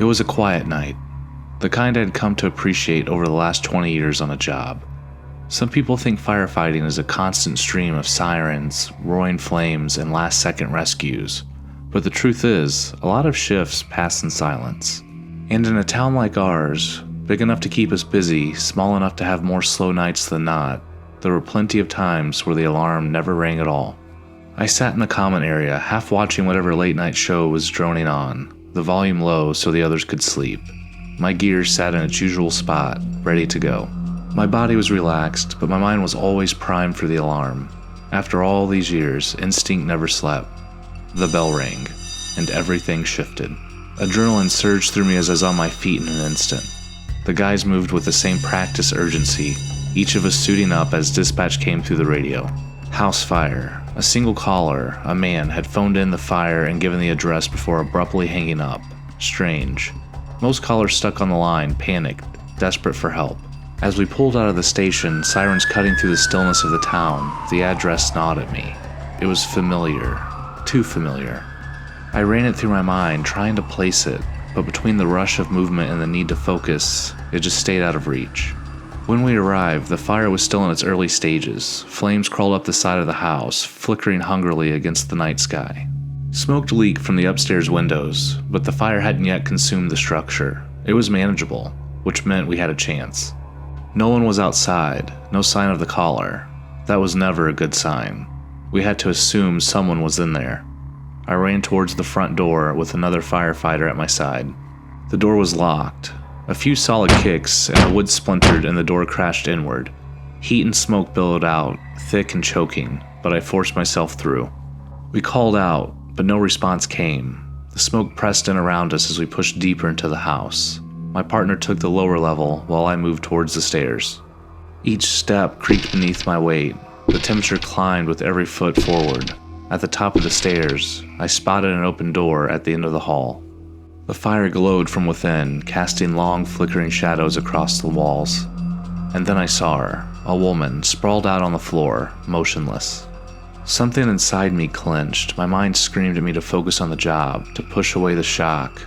was a quiet night, the kind I'd come to appreciate over the last 20 years on a job. Some people think firefighting is a constant stream of sirens, roaring flames, and last-second rescues, but the truth is, a lot of shifts pass in silence. And in a town like ours, big enough to keep us busy, small enough to have more slow nights than not, there were plenty of times where the alarm never rang at all. I sat in the common area, half watching whatever late-night show was droning on, the volume low so the others could sleep. My gear sat in its usual spot, ready to go. My body was relaxed, but my mind was always primed for the alarm. After all these years, instinct never slept. The bell rang, and everything shifted. Adrenaline surged through me as I was on my feet in an instant. The guys moved with the same practice urgency, each of us suiting up as dispatch came through the radio. House fire. A single caller, a man, had phoned in the fire and given the address before abruptly hanging up. Strange. Most callers stuck on the line, panicked, desperate for help. As we pulled out of the station, sirens cutting through the stillness of the town, the address gnawed at me. It was familiar. Too familiar. I ran it through my mind, trying to place it, but between the rush of movement and the need to focus, it just stayed out of reach. When we arrived, the fire was still in its early stages. Flames crawled up the side of the house, flickering hungrily against the night sky. Smoke leaked from the upstairs windows, but the fire hadn't yet consumed the structure. It was manageable, which meant we had a chance. No one was outside, no sign of the caller. That was never a good sign. We had to assume someone was in there. I ran towards the front door with another firefighter at my side. The door was locked. A few solid kicks, and the wood splintered and the door crashed inward. Heat and smoke billowed out, thick and choking, but I forced myself through. We called out, but no response came. The smoke pressed in around us as we pushed deeper into the house. My partner took the lower level while I moved towards the stairs. Each step creaked beneath my weight. The temperature climbed with every foot forward. At the top of the stairs, I spotted an open door at the end of the hall. The fire glowed from within, casting long, flickering shadows across the walls. And then I saw her, a woman, sprawled out on the floor, motionless. Something inside me clenched. My mind screamed at me to focus on the job, to push away the shock.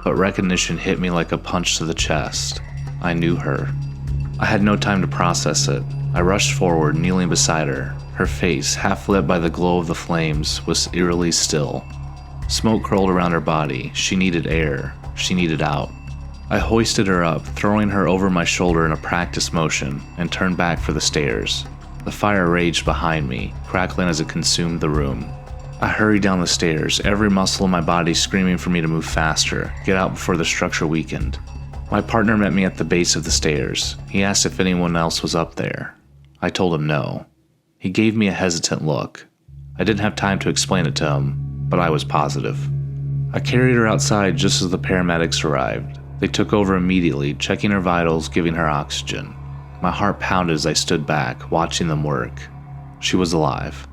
But recognition hit me like a punch to the chest. I knew her. I had no time to process it. I rushed forward, kneeling beside her. Her face, half lit by the glow of the flames, was eerily still. Smoke curled around her body. She needed air. She needed out. I hoisted her up, throwing her over my shoulder in a practice motion, and turned back for the stairs. The fire raged behind me, crackling as it consumed the room. I hurried down the stairs, every muscle in my body screaming for me to move faster, get out before the structure weakened. My partner met me at the base of the stairs. He asked if anyone else was up there. I told him no. He gave me a hesitant look. I didn't have time to explain it to him, but I was positive. I carried her outside just as the paramedics arrived. They took over immediately, checking her vitals, giving her oxygen. My heart pounded as I stood back, watching them work. She was alive.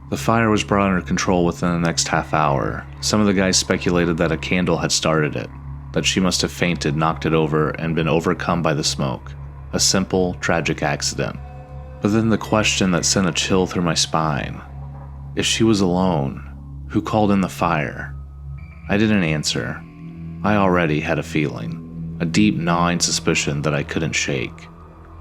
The fire was brought under control within the next half hour. Some of the guys speculated that a candle had started it, that she must have fainted, knocked it over, and been overcome by the smoke. A simple, tragic accident. But then the question that sent a chill through my spine. If she was alone, who called in the fire? I didn't answer. I already had a feeling, a deep gnawing suspicion that I couldn't shake.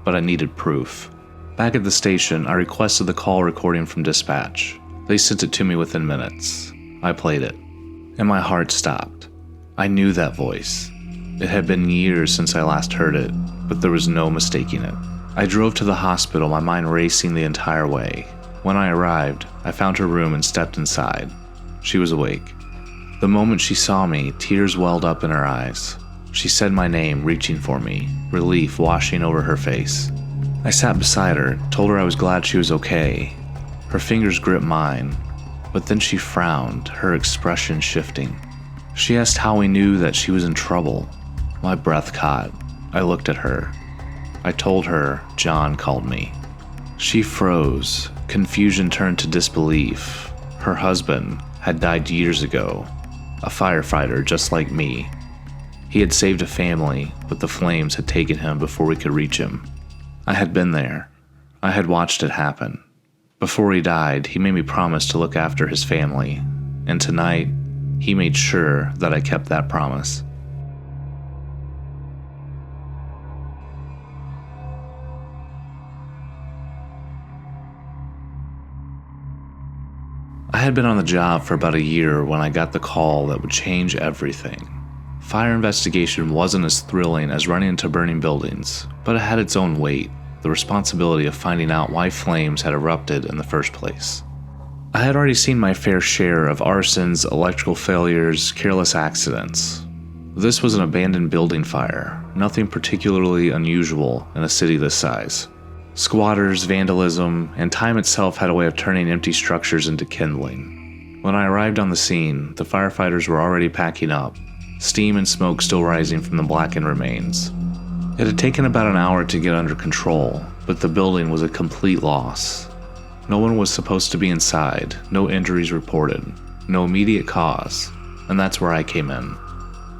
But I needed proof. Back at the station, I requested the call recording from dispatch. They sent it to me within minutes. I played it, and my heart stopped. I knew that voice. It had been years since I last heard it, but there was no mistaking it. I drove to the hospital, my mind racing the entire way. When I arrived, I found her room and stepped inside. She was awake. The moment she saw me, tears welled up in her eyes. She said my name, reaching for me, relief washing over her face. I sat beside her, told her I was glad she was okay. Her fingers gripped mine, but then she frowned, her expression shifting. She asked how we knew that she was in trouble. My breath caught. I looked at her. I told her John called me. She froze. Confusion turned to disbelief. Her husband had died years ago, a firefighter just like me. He had saved a family, but the flames had taken him before we could reach him. I had been there. I had watched it happen. Before he died, he made me promise to look after his family, and tonight, he made sure that I kept that promise. I had been on the job for about a year when I got the call that would change everything. Fire investigation wasn't as thrilling as running into burning buildings, but it had its own weight, the responsibility of finding out why flames had erupted in the first place. I had already seen my fair share of arsons, electrical failures, careless accidents. This was an abandoned building fire, nothing particularly unusual in a city this size. Squatters, vandalism, and time itself had a way of turning empty structures into kindling. When I arrived on the scene, the firefighters were already packing up, steam and smoke still rising from the blackened remains. It had taken about an hour to get under control, but the building was a complete loss. No one was supposed to be inside, no injuries reported, no immediate cause, and that's where I came in.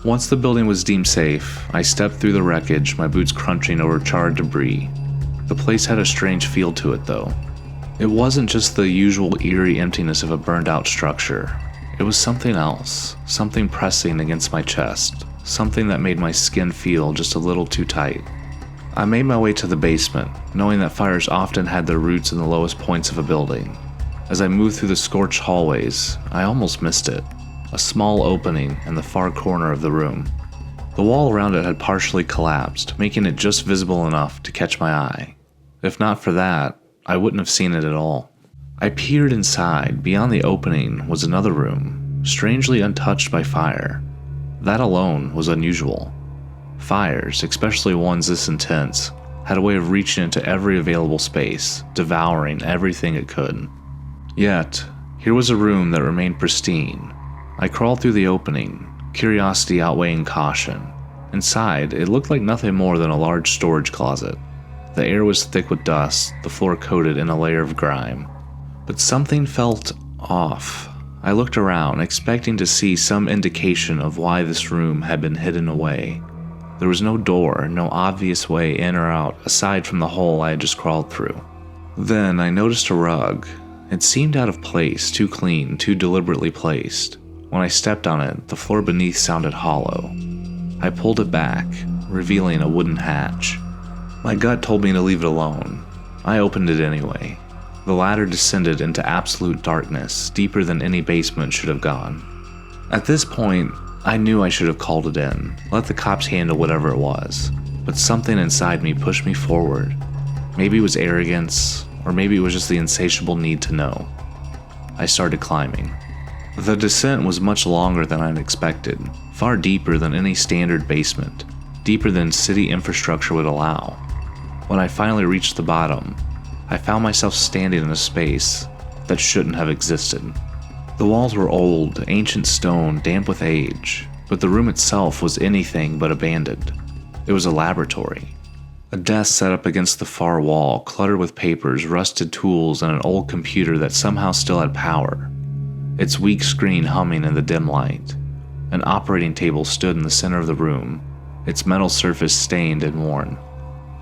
Once the building was deemed safe, I stepped through the wreckage, my boots crunching over charred debris. The place had a strange feel to it, though. It wasn't just the usual eerie emptiness of a burned-out structure. It was something else, something pressing against my chest, something that made my skin feel just a little too tight. I made my way to the basement, knowing that fires often had their roots in the lowest points of a building. As I moved through the scorched hallways, I almost missed it. A small opening in the far corner of the room. The wall around it had partially collapsed, making it just visible enough to catch my eye. If not for that, I wouldn't have seen it at all. I peered inside. Beyond the opening was another room, strangely untouched by fire. That alone was unusual. Fires, especially ones this intense, had a way of reaching into every available space, devouring everything it could. Yet, here was a room that remained pristine. I crawled through the opening, curiosity outweighing caution. Inside, it looked like nothing more than a large storage closet. The air was thick with dust, the floor coated in a layer of grime. But something felt off. I looked around, expecting to see some indication of why this room had been hidden away. There was no door, no obvious way in or out, aside from the hole I had just crawled through. Then I noticed a rug. It seemed out of place, too clean, too deliberately placed. When I stepped on it, the floor beneath sounded hollow. I pulled it back, revealing a wooden hatch. My gut told me to leave it alone. I opened it anyway. The ladder descended into absolute darkness, deeper than any basement should have gone. At this point, I knew I should have called it in, let the cops handle whatever it was. But something inside me pushed me forward. Maybe it was arrogance, or maybe it was just the insatiable need to know. I started climbing. The descent was much longer than I'd expected, far deeper than any standard basement, deeper than city infrastructure would allow. When I finally reached the bottom, I found myself standing in a space that shouldn't have existed. The walls were old, ancient stone, damp with age, but the room itself was anything but abandoned. It was a laboratory. A desk set up against the far wall, cluttered with papers, rusted tools, and an old computer that somehow still had power. Its weak screen humming in the dim light. An operating table stood in the center of the room, its metal surface stained and worn.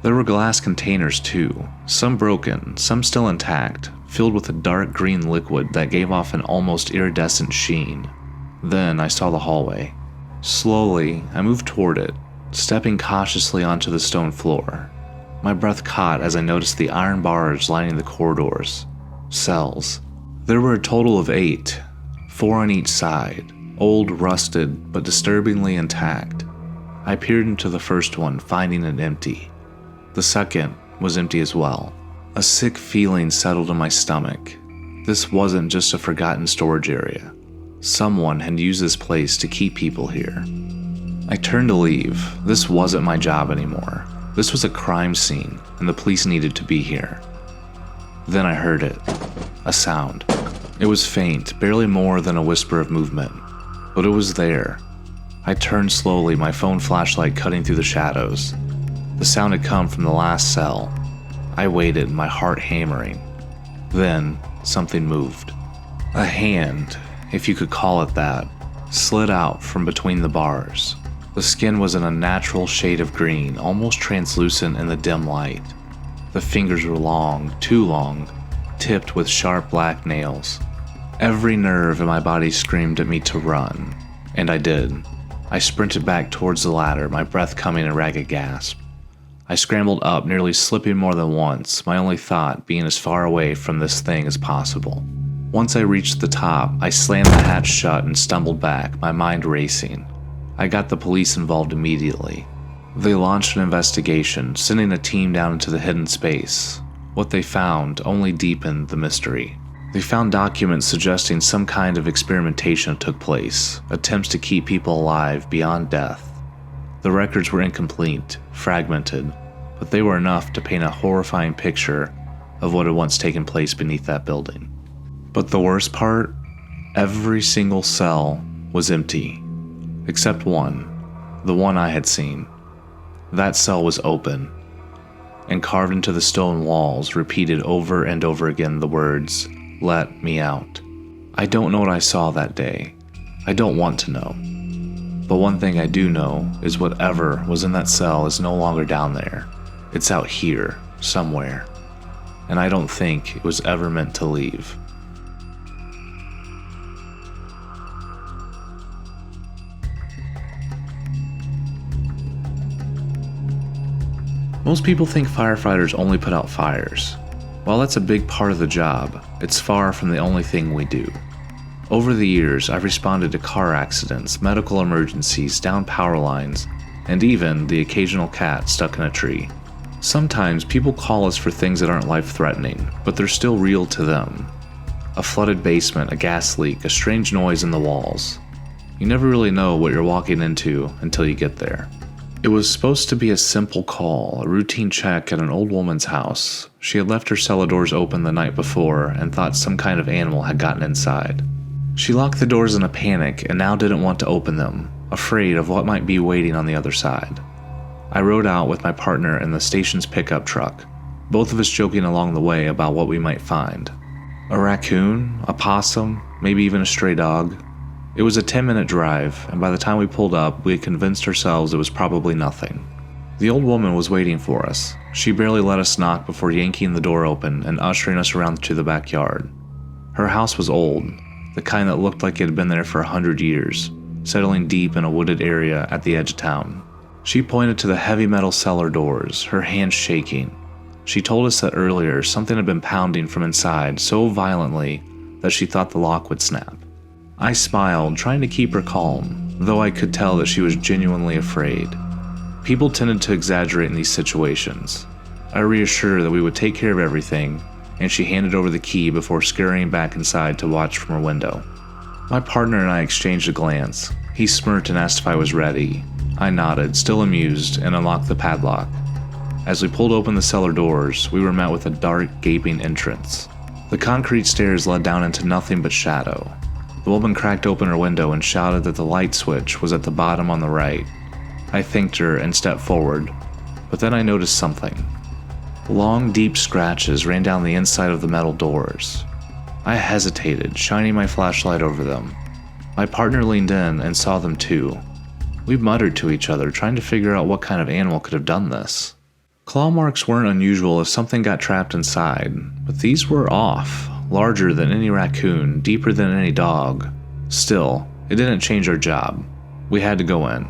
There were glass containers too, some broken, some still intact, filled with a dark green liquid that gave off an almost iridescent sheen. Then I saw the hallway. Slowly, I moved toward it, stepping cautiously onto the stone floor. My breath caught as I noticed the iron bars lining the corridors. Cells. There were a total of 8, 4 on each side, old, rusted, but disturbingly intact. I peered into the first one, finding it empty. The second was empty as well. A sick feeling settled in my stomach. This wasn't just a forgotten storage area. Someone had used this place to keep people here. I turned to leave. This wasn't my job anymore. This was a crime scene, and the police needed to be here. Then I heard it. A sound. It was faint, barely more than a whisper of movement. But it was there. I turned slowly, my phone flashlight cutting through the shadows. The sound had come from the last cell. I waited, my heart hammering. Then, something moved. A hand, if you could call it that, slid out from between the bars. The skin was an unnatural shade of green, almost translucent in the dim light. The fingers were long, too long, tipped with sharp black nails. Every nerve in my body screamed at me to run, and I did. I sprinted back towards the ladder, my breath coming in a ragged gasp. I scrambled up, nearly slipping more than once, my only thought being as far away from this thing as possible. Once I reached the top, I slammed the hatch shut and stumbled back, my mind racing. I got the police involved immediately. They launched an investigation, sending a team down into the hidden space. What they found only deepened the mystery. They found documents suggesting some kind of experimentation took place, attempts to keep people alive beyond death. The records were incomplete, fragmented, but they were enough to paint a horrifying picture of what had once taken place beneath that building. But the worst part? Every single cell was empty, except one, the one I had seen. That cell was open, and carved into the stone walls repeated over and over again the words, "Let me out." I don't know what I saw that day. I don't want to know. But one thing I do know is whatever was in that cell is no longer down there. It's out here, somewhere. And I don't think it was ever meant to leave. Most people think firefighters only put out fires. While that's a big part of the job, it's far from the only thing we do. Over the years, I've responded to car accidents, medical emergencies, downed power lines, and even the occasional cat stuck in a tree. Sometimes people call us for things that aren't life-threatening, but they're still real to them. A flooded basement, a gas leak, a strange noise in the walls. You never really know what you're walking into until you get there. It was supposed to be a simple call, a routine check at an old woman's house. She had left her cellar doors open the night before and thought some kind of animal had gotten inside. She locked the doors in a panic and now didn't want to open them, afraid of what might be waiting on the other side. I rode out with my partner in the station's pickup truck, both of us joking along the way about what we might find. A raccoon, a possum, maybe even a stray dog. It was a 10-minute drive, and by the time we pulled up, we had convinced ourselves it was probably nothing. The old woman was waiting for us. She barely let us knock before yanking the door open and ushering us around to the backyard. Her house was old, the kind that looked like it had been there for 100 years, settling deep in a wooded area at the edge of town. She pointed to the heavy metal cellar doors, her hands shaking. She told us that earlier something had been pounding from inside so violently that she thought the lock would snap. I smiled, trying to keep her calm, though I could tell that she was genuinely afraid. People tended to exaggerate in these situations. I reassured her that we would take care of everything, and she handed over the key before scurrying back inside to watch from her window. My partner and I exchanged a glance. He smirked and asked if I was ready. I nodded, still amused, and unlocked the padlock. As we pulled open the cellar doors, we were met with a dark, gaping entrance. The concrete stairs led down into nothing but shadow. The woman cracked open her window and shouted that the light switch was at the bottom on the right. I thanked her and stepped forward, but then I noticed something. Long, deep scratches ran down the inside of the metal doors. I hesitated, shining my flashlight over them. My partner leaned in and saw them too. We muttered to each other, trying to figure out what kind of animal could have done this. Claw marks weren't unusual if something got trapped inside, but these were off. Larger than any raccoon, deeper than any dog. Still, it didn't change our job. We had to go in.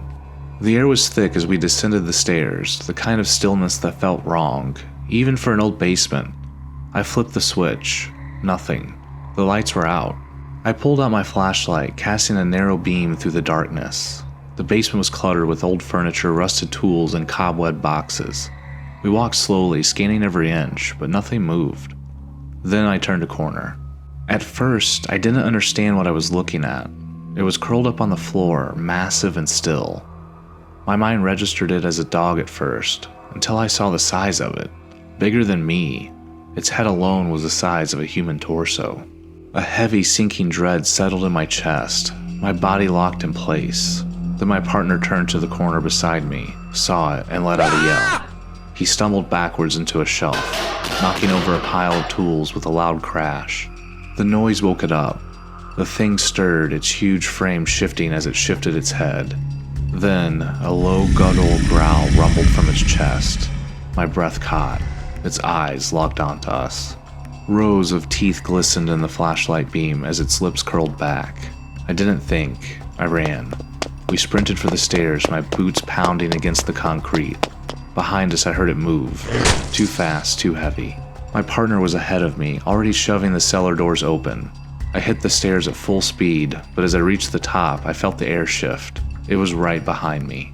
The air was thick as we descended the stairs, the kind of stillness that felt wrong, even for an old basement. I flipped the switch. Nothing. The lights were out. I pulled out my flashlight, casting a narrow beam through the darkness. The basement was cluttered with old furniture, rusted tools, and cobweb boxes. We walked slowly, scanning every inch, but nothing moved. Then I turned a corner. At first, I didn't understand what I was looking at. It was curled up on the floor, massive and still. My mind registered it as a dog at first, until I saw the size of it. Bigger than me. Its head alone was the size of a human torso. A heavy, sinking dread settled in my chest. My body locked in place. Then my partner turned to the corner beside me, saw it, and let out a yell. He stumbled backwards into a shelf, knocking over a pile of tools with a loud crash. The noise woke it up. The thing stirred, its huge frame shifting as it shifted its head. Then, a low, guttural growl rumbled from its chest. My breath caught. Its eyes locked onto us. Rows of teeth glistened in the flashlight beam as its lips curled back. I didn't think. I ran. We sprinted for the stairs, my boots pounding against the concrete. Behind us, I heard it move. Too fast, too heavy. My partner was ahead of me, already shoving the cellar doors open. I hit the stairs at full speed, but as I reached the top, I felt the air shift. It was right behind me.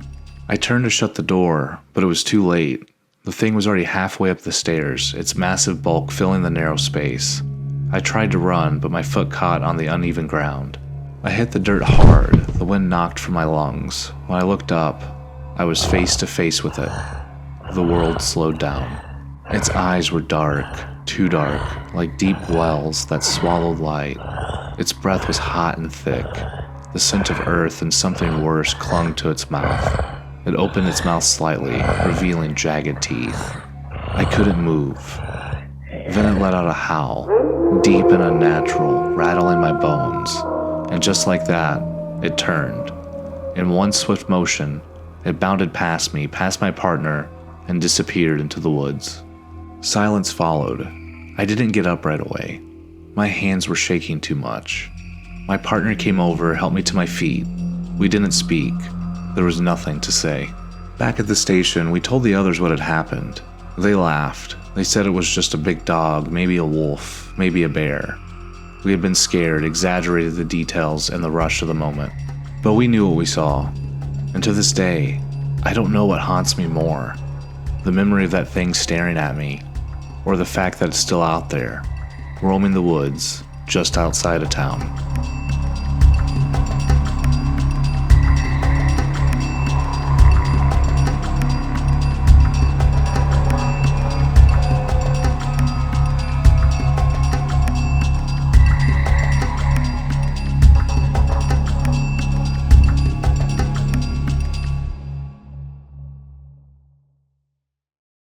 I turned to shut the door, but it was too late. The thing was already halfway up the stairs, its massive bulk filling the narrow space. I tried to run, but my foot caught on the uneven ground. I hit the dirt hard, the wind knocked from my lungs. When I looked up, I was face to face with it. The world slowed down. Its eyes were dark, too dark, like deep wells that swallowed light. Its breath was hot and thick. The scent of earth and something worse clung to its mouth. It opened its mouth slightly, revealing jagged teeth. I couldn't move. Then it let out a howl, deep and unnatural, rattling my bones. And just like that, it turned. In one swift motion, it bounded past me, past my partner, and disappeared into the woods. Silence followed. I didn't get up right away. My hands were shaking too much. My partner came over, helped me to my feet. We didn't speak. There was nothing to say. Back at the station, we told the others what had happened. They laughed. They said it was just a big dog, maybe a wolf, maybe a bear. We had been scared, exaggerated the details and the rush of the moment. But we knew what we saw. And to this day, I don't know what haunts me more. The memory of that thing staring at me, or the fact that it's still out there, roaming the woods just outside of town.